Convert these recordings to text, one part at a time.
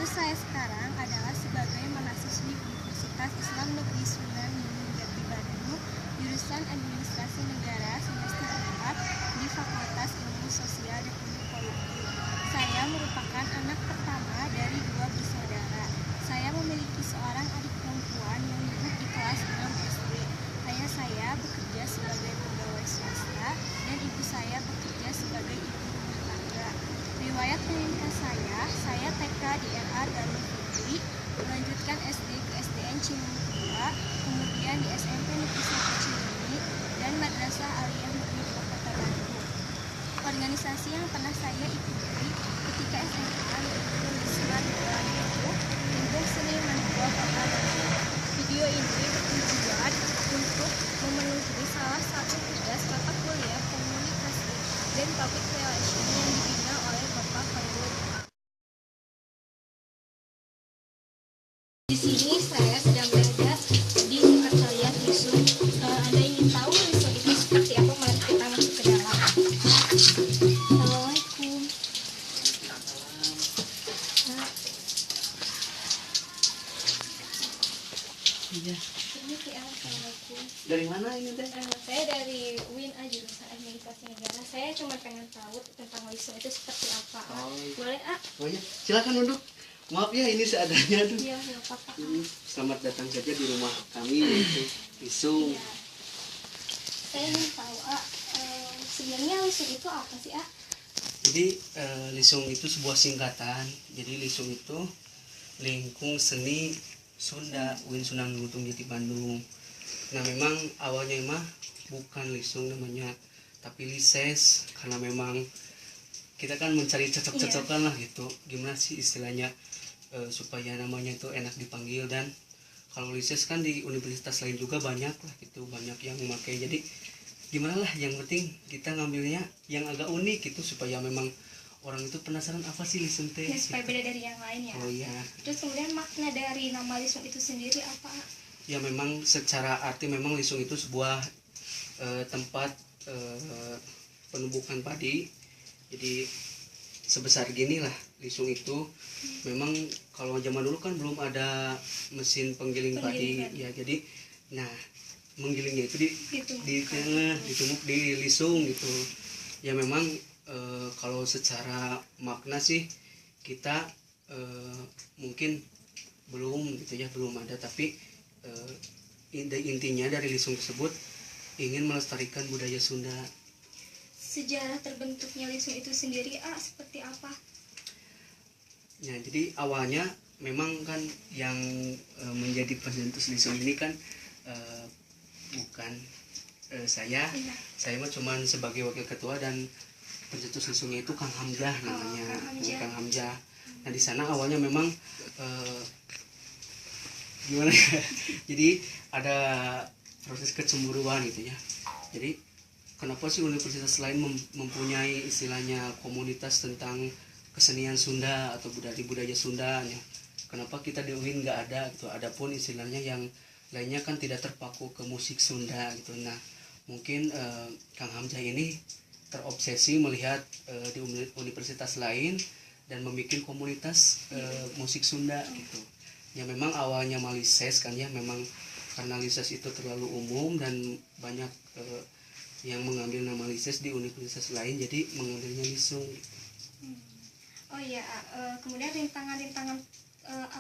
Status saya sekarang adalah sebagai mahasiswi Universitas Islam Negeri Sunan Gunung Jati Bandung, jurusan Administrasi Negara semester 4 di Fakultas Ilmu Sosial dan Ilmu Politik. Saya merupakan anak pertama dari 2 bersaudara. Saya memiliki seorang adik perempuan yang duduk di kelas 6 SD. Ayah saya bekerja sebagai pegawai swasta dan ibu saya bekerja sebagai ibu rumah tangga. Riwayat pendidikan saya TK di RA Darul Fikri, melanjutkan SD ke SDN Cimande 2, kemudian di SMP Negeri 1 Cilenyi, dan Madrasah Aliyah Negeri 2 Kota Bandung. Organisasi yang pernah saya ikuti ketika SMA yaitu Lisman 2000, Limbung Seni Mandua Kota Bandung. Video ini bertujuan untuk memenuhi salah satu tugas mata kuliah komunikasi dan public relation yang dibina oleh Bapak Khairul. Di sini saya sedang berada di sekretariat Lisum. Anda ingin tahu Lisum itu seperti apa? Mari kita masuk ke dalam. Assalamualaikum. Iya. Ini Assalamualaikum. Dari mana ini teh? Saya dari UIN jurusan Administrasi Negara. Saya cuma pengen tahu tentang Lisum itu seperti apa. Boleh, Oh ya, silakan duduk. Maaf ya, ini seadanya tuh. Iya, nggak apa-apa. Selamat datang saja di rumah kami yaitu Lisung. Iya. Saya ingin tahu, sebenarnya Lisum itu apa sih, Jadi Lisung itu sebuah singkatan. Jadi Lisung itu Lingkung Seni Sunda UIN Sunan Gunung Jati Bandung. Nah memang awalnya mah bukan Lisung namanya, tapi Lises, karena memang kita kan mencari cocok-cocokan lah gitu. Gimana sih istilahnya supaya namanya itu enak dipanggil, dan kalau Lises kan di universitas lain juga banyak lah gitu, banyak yang memakai. Jadi gimana lah, yang penting kita ngambilnya yang agak unik gitu supaya memang orang itu penasaran apa sih Lisum teh. Ya, supaya beda dari yang lain ya. Oh iya. Terus kemudian makna dari nama Lisum itu sendiri apa? Ya memang secara arti memang Lisung itu sebuah tempat penumbukan padi. Jadi sebesar gini lah Lisung itu. Memang kalau zaman dulu kan belum ada mesin penggiling padi ya, jadi nah menggilingnya itu ditumbuk di Lisung gitu. Ya memang kalau secara makna sih kita mungkin belum gitu ya, belum ada, tapi intinya dari Lisung tersebut ingin melestarikan budaya Sunda. Sejarah terbentuknya Lisum itu sendiri seperti apa? Ya, jadi awalnya memang kan yang menjadi pencetus Lisum ini kan bukan saya mah cuman sebagai wakil ketua, dan pencetus Lisumnya itu Kang Hamzah namanya. Kang Hamzah. Nah di sana awalnya memang gimana ya? Jadi ada proses kecemburuan gitu ya. Jadi kenapa sih universitas lain mempunyai istilahnya komunitas tentang kesenian Sunda atau budaya Sunda ya? Kenapa kita di UIN nggak ada gitu? Adapun istilahnya yang lainnya kan tidak terpaku ke musik Sunda gitu. Nah mungkin Kang Hamzah ini terobsesi melihat di universitas lain dan membuat komunitas musik Sunda gitu. Ya memang awalnya Lises kan ya, memang karena Lises itu terlalu umum dan banyak yang mengambil nama Lises di universitas lain, jadi mengambilnya Lisung. Oh iya, kemudian rintangan-rintangan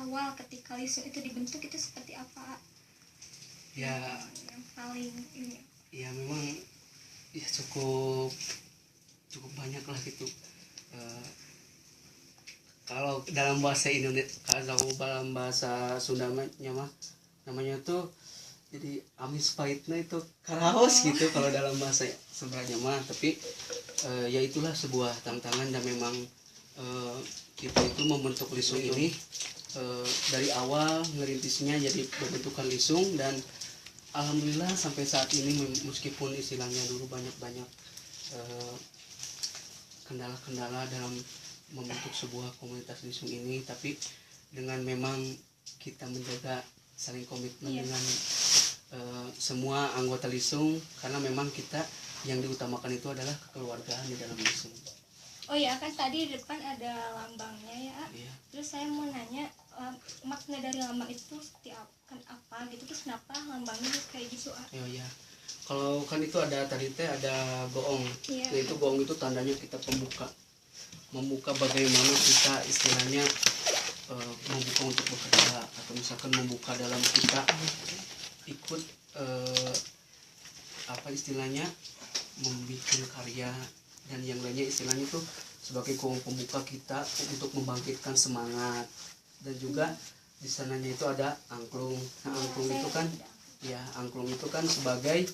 awal ketika Lisung itu dibentuk itu seperti apa? Ya yang paling ini. Ya memang ya cukup banyak lah gitu. Kalau dalam bahasa Indonesia, kalau dalam bahasa Sundanya mah namanya tuh jadi amis pahitna itu karaos gitu kalau dalam bahasa sebenarnya mah. Tapi ya itulah sebuah tantangan, dan memang kita itu membentuk Lisung ini dari awal ngerintisnya jadi pembentukan Lisung, dan alhamdulillah sampai saat ini meskipun istilahnya dulu banyak kendala-kendala dalam membentuk sebuah komunitas Lisung ini, tapi dengan memang kita menjaga saling komitmen dengan semua anggota Lisung, karena memang kita yang diutamakan itu adalah kekeluargaan di dalam Lisung. Oh ya, kan tadi di depan ada lambangnya ya. Iya. Terus saya mau nanya, makna dari lambang itu seperti apa gitu, terus kenapa lambangnya kayak gitu? Oh iya. Kalau kan itu ada tadi teh ada goong. Iya. Nah, itu goong itu tandanya kita pembuka. Membuka bagaimana kita istilahnya membuka untuk bekerja, atau misalkan membuka dalam kita ikut apa istilahnya membuat karya dan yang lainnya, istilahnya itu sebagai goong pembuka kita untuk membangkitkan semangat. Dan juga di sananya itu ada angklung. Nah, angklung itu kan ya, angklung itu kan sebagai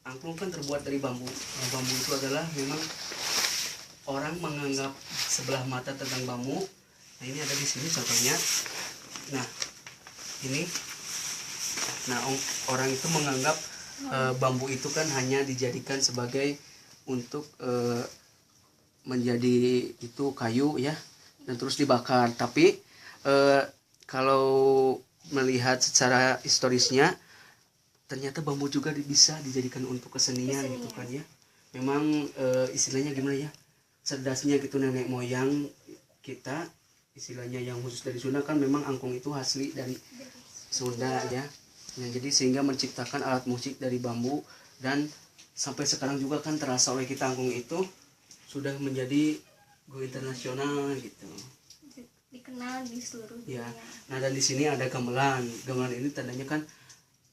angklung kan terbuat dari bambu. Nah, bambu itu adalah memang orang menganggap sebelah mata tentang bambu. Nah, ini ada di sini contohnya. Nah, ini, nah orang itu menganggap bambu itu kan hanya dijadikan sebagai untuk menjadi itu kayu ya, dan terus dibakar. Tapi kalau melihat secara historisnya, ternyata bambu juga bisa dijadikan untuk kesenian gitu kan ya. Memang istilahnya gimana ya, cerdasnya gitu nenek moyang kita, istilahnya yang khusus dari Sunda kan, memang angklung itu asli dari Sunda ya. Nah, jadi sehingga menciptakan alat musik dari bambu, dan sampai sekarang juga kan terasa oleh kita angklung itu sudah menjadi go internasional gitu. Dikenal di seluruh dunia. Ya. Nah, dan di sini ada gamelan. Gamelan ini tandanya kan,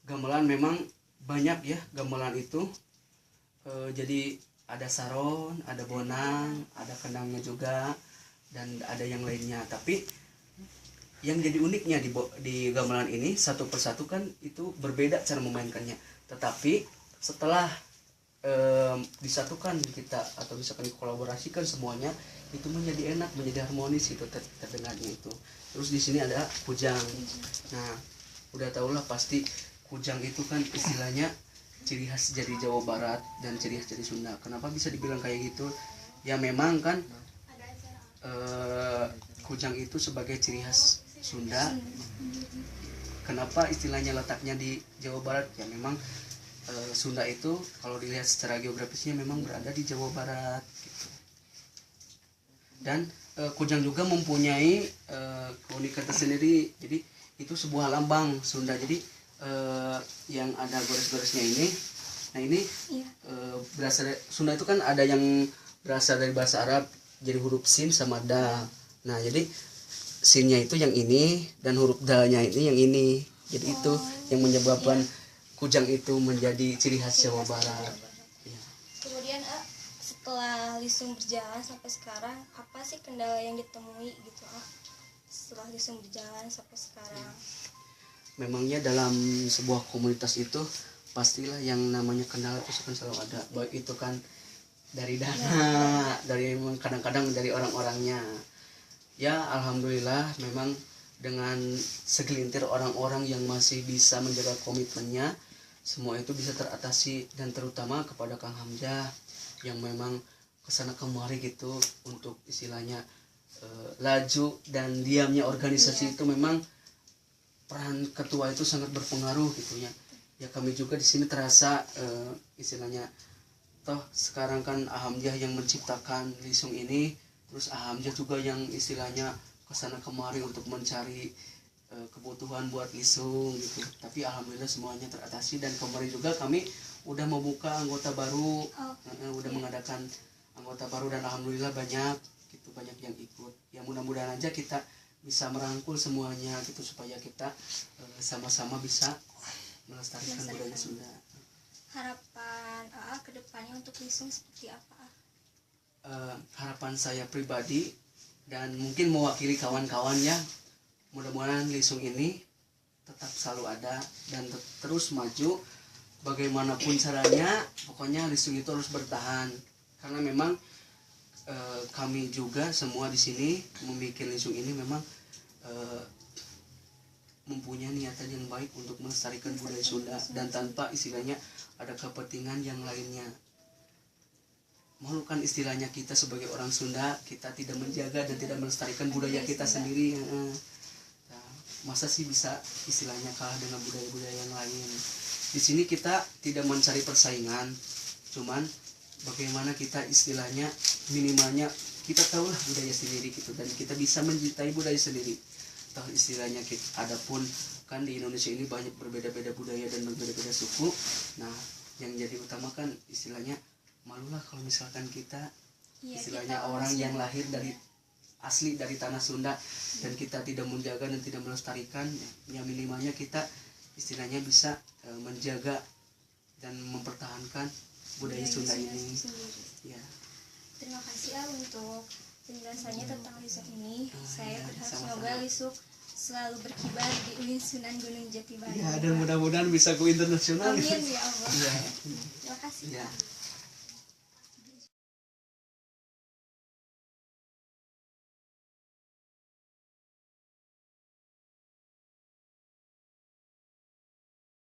gamelan memang banyak ya gamelan itu. Jadi ada saron, ada bonang, ada kendangnya juga, dan ada yang lainnya. Tapi yang jadi uniknya di gamelan ini, satu persatu kan itu berbeda cara memainkannya. Tetapi setelah disatukan kita, atau misalkan dikolaborasikan semuanya, itu menjadi enak, menjadi harmonis itu terdengarnya itu. Terus di sini ada kujang. Nah, udah tau lah pasti kujang itu kan istilahnya ciri khas dari Jawa Barat dan ciri khas dari Sunda. Kenapa bisa dibilang kayak gitu? Ya memang kan kujang itu sebagai ciri khas Sunda. Kenapa istilahnya letaknya di Jawa Barat? Ya memang Sunda itu kalau dilihat secara geografisnya memang berada di Jawa Barat gitu. Dan kujang juga mempunyai keunikan tersendiri. Jadi itu sebuah lambang Sunda. Jadi yang ada gores-goresnya ini, nah ini berasal dari Sunda itu kan ada yang berasal dari bahasa Arab, jadi huruf sin sama dal. Nah, jadi sinnya itu yang ini, dan huruf dalnya ini yang ini. Jadi itu yang menyebabkan kujang itu menjadi ciri khas Jawa Barat. Ya. Kemudian setelah Lisung berjalan sampai sekarang, apa sih kendala yang ditemui gitu setelah Lisung berjalan sampai sekarang? Memangnya dalam sebuah komunitas itu pastilah yang namanya kendala itu akan selalu ada, baik itu kan dari dana, dari kadang-kadang dari orang-orangnya. Ya alhamdulillah memang dengan segelintir orang-orang yang masih bisa menjaga komitmennya, semua itu bisa teratasi. Dan terutama kepada Kang Hamzah yang memang kesana kemari gitu untuk istilahnya laju dan diamnya organisasi itu, memang peran ketua itu sangat berpengaruh gitu ya. Ya kami juga di sini terasa istilahnya, toh sekarang kan Hamzah yang menciptakan Lisung ini, terus Hamzah juga yang istilahnya kesana kemari untuk mencari kebutuhan buat Lisung gitu. Tapi alhamdulillah semuanya teratasi, dan kemarin juga kami udah membuka anggota baru, udah mengadakan anggota baru, dan alhamdulillah banyak gitu, banyak yang ikut. Ya mudah-mudahan aja kita bisa merangkul semuanya gitu, supaya kita sama-sama bisa melestarikan budaya Sunda. Harapan ke depannya untuk Lisung seperti apa? Harapan saya pribadi dan mungkin mewakili kawan-kawan ya, mudah-mudahan Lisung ini tetap selalu ada dan terus maju bagaimanapun caranya. Pokoknya Lisung itu harus bertahan, karena memang kami juga semua di sini membuat Lisung ini memang mempunyai niatan yang baik untuk melestarikan budaya Sunda, dan tanpa istilahnya ada kepentingan yang lainnya. Kan istilahnya kita sebagai orang Sunda, kita tidak menjaga dan tidak melestarikan budaya kita sendiri. Nah, masa sih bisa istilahnya kalah dengan budaya-budaya yang lain? Di sini kita tidak mencari persaingan, cuman bagaimana kita istilahnya minimalnya kita tahulah budaya sendiri gitu, dan kita bisa mencintai budaya sendiri. Toh istilahnya adapun kan di Indonesia ini banyak berbeda-beda budaya dan berbeda-beda suku. Nah, yang jadi utama kan istilahnya malulah kalau misalkan kita Iya, istilahnya kita orang yang Sunda. lahir dari asli dari tanah Sunda dan kita tidak menjaga dan tidak melestarikan, ya minimalnya kita istilahnya bisa menjaga dan mempertahankan budaya Sunda ini. Sendiri. Ya. Terima kasih ya untuk penjelasannya tentang Lisuk ini. Saya ya, berharap sama-sama. semoga Lisuk selalu berkibar di UIN Sunan Gunung Jati Baru. Ya, dan mudah-mudahan bisa go internasional. Amin ya Allah. Ya. Terima kasih. Ya.